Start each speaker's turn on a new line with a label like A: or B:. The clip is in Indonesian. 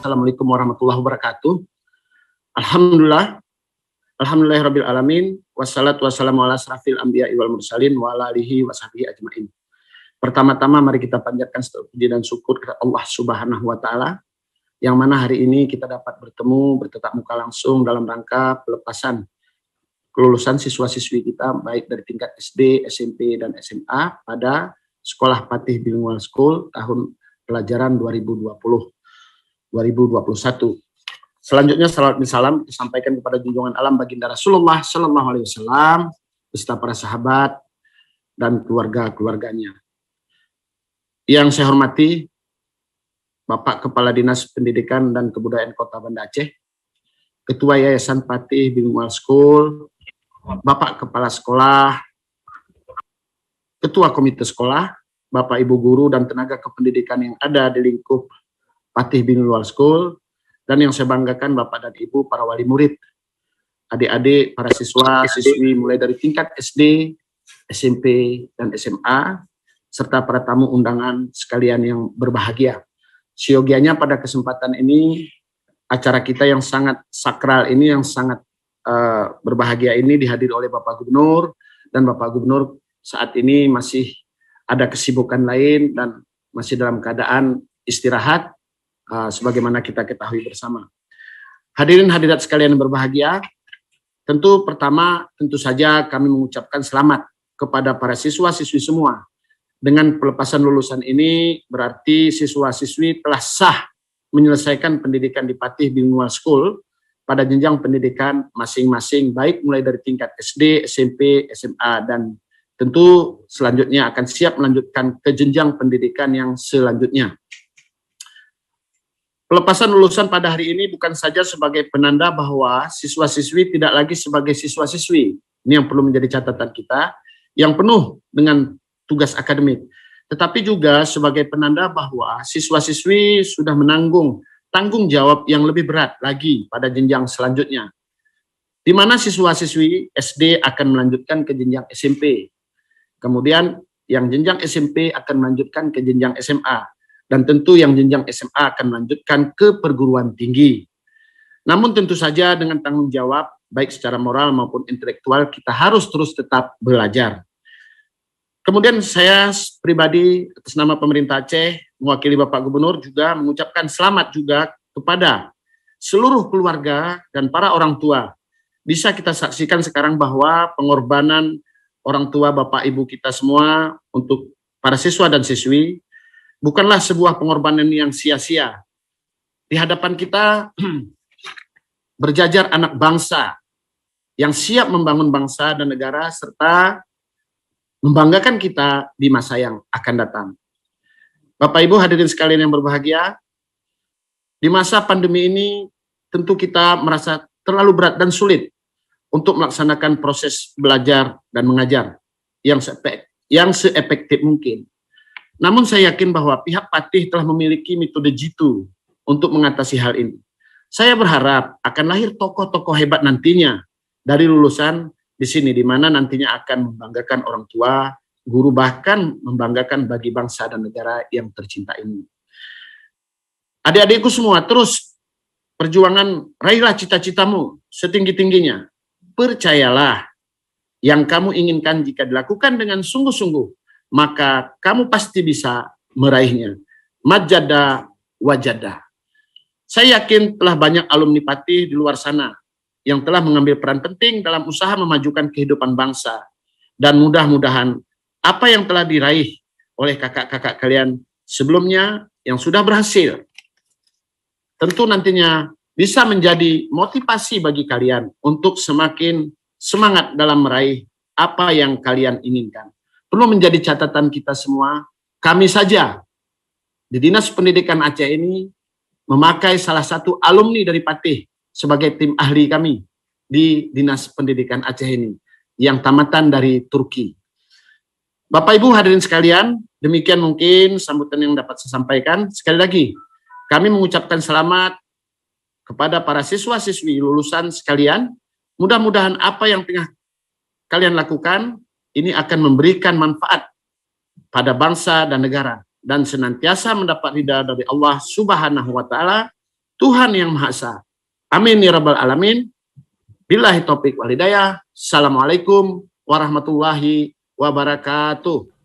A: Assalamualaikum warahmatullahi wabarakatuh. Alhamdulillah, alhamdulillahirabbil alamin, wassalatu wassalamu ala asrafil anbiya'i wal mursalin wa ala alihi washabihi ajmain. Pertama-tama mari kita panjatkan puji dan syukur kepada Allah Subhanahu wa taala yang mana hari ini kita dapat bertemu bertatap muka langsung dalam rangka pelepasan kelulusan siswa-siswi kita baik dari tingkat SD, SMP dan SMA pada Sekolah Patih Bilingual School tahun pelajaran 2020-2021. Selanjutnya salawat dan salam disampaikan kepada junjungan alam baginda Rasulullah Sallallahu Alaihi Wasallam beserta para sahabat dan keluarga-keluarganya. Yang saya hormati Bapak Kepala Dinas Pendidikan dan Kebudayaan Kota Banda Aceh, Ketua Yayasan Patih Bilingual School, Bapak Kepala Sekolah, Ketua Komite Sekolah, Bapak Ibu Guru dan tenaga kependidikan yang ada di lingkup Patih Bilingual School, dan yang saya banggakan Bapak dan Ibu para wali murid, adik-adik, para siswa, siswi mulai dari tingkat SD, SMP, dan SMA, serta para tamu undangan sekalian yang berbahagia. Siogianya pada kesempatan ini, acara kita yang sangat sakral ini, yang sangat berbahagia ini dihadiri oleh Bapak Gubernur, dan Bapak Gubernur saat ini masih ada kesibukan lain dan masih dalam keadaan istirahat, sebagaimana kita ketahui bersama. Hadirin hadirat sekalian yang berbahagia, tentu saja kami mengucapkan selamat kepada para siswa-siswi semua. Dengan pelepasan lulusan ini berarti siswa-siswi telah sah menyelesaikan pendidikan di Patih Bilingual School pada jenjang pendidikan masing-masing, baik mulai dari tingkat SD, SMP, SMA, dan tentu selanjutnya akan siap melanjutkan ke jenjang pendidikan yang selanjutnya. Pelepasan lulusan pada hari ini bukan saja sebagai penanda bahwa siswa-siswi tidak lagi sebagai siswa-siswi. Ini yang perlu menjadi catatan kita, yang penuh dengan tugas akademik. Tetapi juga sebagai penanda bahwa siswa-siswi sudah menanggung tanggung jawab yang lebih berat lagi pada jenjang selanjutnya. Di mana siswa-siswi SD akan melanjutkan ke jenjang SMP. Kemudian yang jenjang SMP akan melanjutkan ke jenjang SMA. Dan tentu yang jenjang SMA akan melanjutkan ke perguruan tinggi. Namun tentu saja dengan tanggung jawab, baik secara moral maupun intelektual, kita harus terus tetap belajar. Kemudian saya pribadi atas nama pemerintah Aceh, mewakili Bapak Gubernur juga mengucapkan selamat juga kepada seluruh keluarga dan para orang tua. Bisa kita saksikan sekarang bahwa pengorbanan orang tua Bapak Ibu kita semua untuk para siswa dan siswi bukanlah sebuah pengorbanan yang sia-sia. Di hadapan kita berjajar anak bangsa yang siap membangun bangsa dan negara serta membanggakan kita di masa yang akan datang. Bapak Ibu hadirin sekalian yang berbahagia, di masa pandemi ini tentu kita merasa terlalu berat dan sulit untuk melaksanakan proses belajar dan mengajar yang seefektif mungkin. Namun saya yakin bahwa pihak Patih telah memiliki metode jitu untuk mengatasi hal ini. Saya berharap akan lahir tokoh-tokoh hebat nantinya dari lulusan di sini, di mana nantinya akan membanggakan orang tua, guru, bahkan membanggakan bagi bangsa dan negara yang tercinta ini. Adik-adikku semua, terus perjuangan, raihlah cita-citamu setinggi-tingginya. Percayalah, yang kamu inginkan jika dilakukan dengan sungguh-sungguh, maka kamu pasti bisa meraihnya. Majada wajada. Saya yakin telah banyak alumni Patih di luar sana yang telah mengambil peran penting dalam usaha memajukan kehidupan bangsa. Dan mudah-mudahan apa yang telah diraih oleh kakak-kakak kalian sebelumnya yang sudah berhasil, tentu nantinya bisa menjadi motivasi bagi kalian untuk semakin semangat dalam meraih apa yang kalian inginkan. Perlu menjadi catatan kita semua, kami saja di Dinas Pendidikan Aceh ini memakai salah satu alumni dari Patih sebagai tim ahli kami di Dinas Pendidikan Aceh ini, yang tamatan dari Turki. Bapak Ibu hadirin sekalian, demikian mungkin sambutan yang dapat saya sampaikan. Sekali lagi, kami mengucapkan selamat kepada para siswa-siswi lulusan sekalian. Mudah-mudahan apa yang tengah kalian lakukan ini akan memberikan manfaat pada bangsa dan negara dan senantiasa mendapat ridha dari Allah Subhanahu wa taala Tuhan Yang Maha Esa. Amin ya rabbal alamin. Billahi taufik wal hidayah. Assalamualaikum warahmatullahi wabarakatuh.